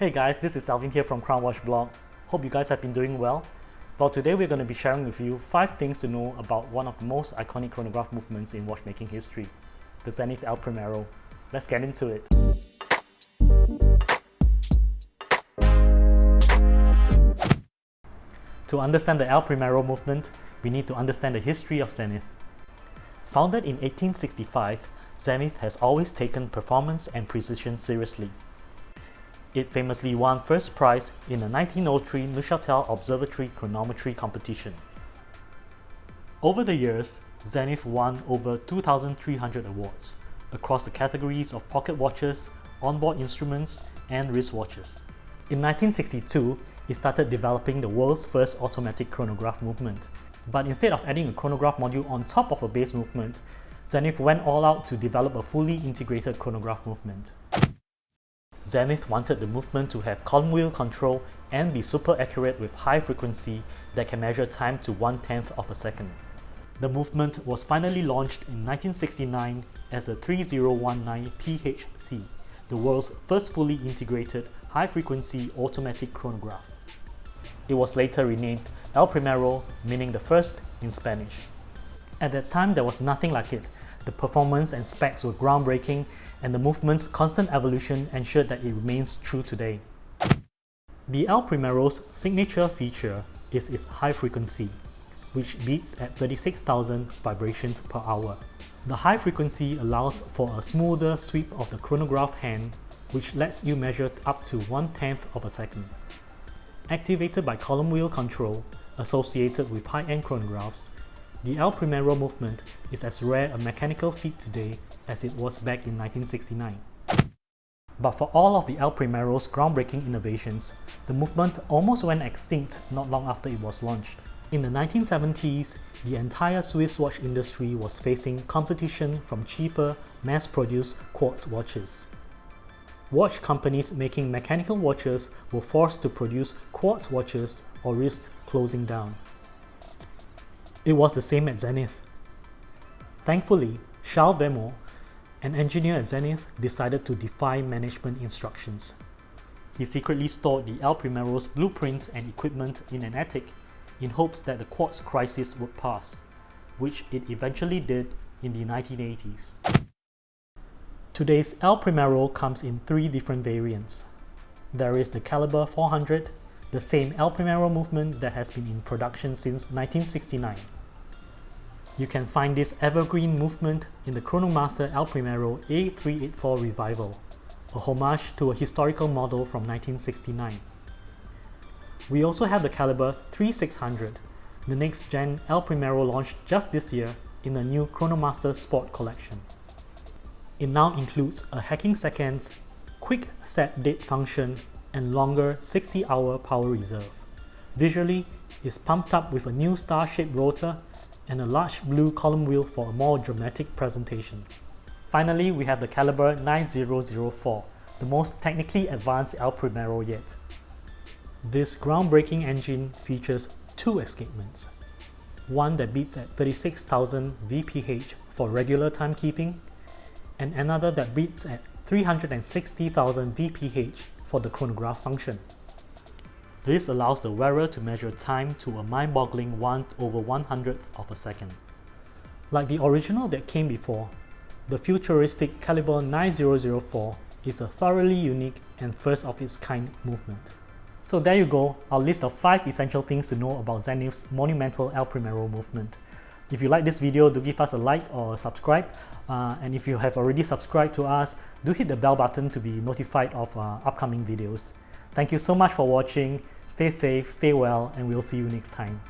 Hey guys, this is Alvin here from CrownWatchBlog. Hope you guys have been doing well. Well, today we're going to be sharing with you 5 things to know about one of the most iconic chronograph movements in watchmaking history, the Zenith El Primero. Let's get into it. To understand the El Primero movement, we need to understand the history of Zenith. Founded in 1865, Zenith has always taken performance and precision seriously. It famously won first prize in the 1903 Neuchâtel Observatory Chronometry competition. Over the years, Zenith won over 2,300 awards across the categories of pocket watches, onboard instruments, and wristwatches. In 1962, it started developing the world's first automatic chronograph movement. But instead of adding a chronograph module on top of a base movement, Zenith went all out to develop a fully integrated chronograph movement. Zenith wanted the movement to have column wheel control and be super accurate with high frequency that can measure time to 1/10 of a second. The movement was finally launched in 1969 as the 3019 PHC, the world's first fully integrated high-frequency automatic chronograph. It was later renamed El Primero, meaning the first in Spanish. At that time, there was nothing like it. The performance and specs were groundbreaking, and the movement's constant evolution ensured that it remains true today. The El Primero's signature feature is its high frequency, which beats at 36,000 vibrations per hour. The high frequency allows for a smoother sweep of the chronograph hand, which lets you measure up to 1/10 of a second. Activated by column wheel control, associated with high-end chronographs, the El Primero movement is as rare a mechanical feat today as it was back in 1969. But for all of the El Primero's groundbreaking innovations, the movement almost went extinct not long after it was launched. In the 1970s, the entire Swiss watch industry was facing competition from cheaper, mass-produced quartz watches. Watch companies making mechanical watches were forced to produce quartz watches or risked closing down. It was the same at Zenith. Thankfully, Charles Vermont, an engineer at Zenith, decided to defy management instructions. He secretly stored the El Primero's blueprints and equipment in an attic in hopes that the quartz crisis would pass, which it eventually did in the 1980s. Today's El Primero comes in 3 different variants. There is the Caliber 400, the same El Primero movement that has been in production since 1969. You can find this evergreen movement in the Chronomaster El Primero A384 Revival, a homage to a historical model from 1969. We also have the Caliber 3600, the next-gen El Primero launched just this year in the new Chronomaster Sport collection. It now includes a hacking seconds, quick set date function, and longer 60-hour power reserve. Visually, it's pumped up with a new star-shaped rotor and a large blue column wheel for a more dramatic presentation. Finally, we have the Caliber 9004, the most technically advanced El Primero yet. This groundbreaking engine features 2 escapements. One that beats at 36,000 VPH for regular timekeeping, and another that beats at 360,000 VPH for the chronograph function. This allows the wearer to measure time to a mind-boggling 1/100th of a second. Like the original that came before, the futuristic Caliber 9004 is a thoroughly unique and first-of-its-kind movement. So there you go, our list of 5 essential things to know about Zenith's monumental El Primero movement. If you like this video, do give us a like or subscribe. And if you have already subscribed to us, do hit the bell button to be notified of upcoming videos. Thank you so much for watching. Stay safe, stay well, and we'll see you next time.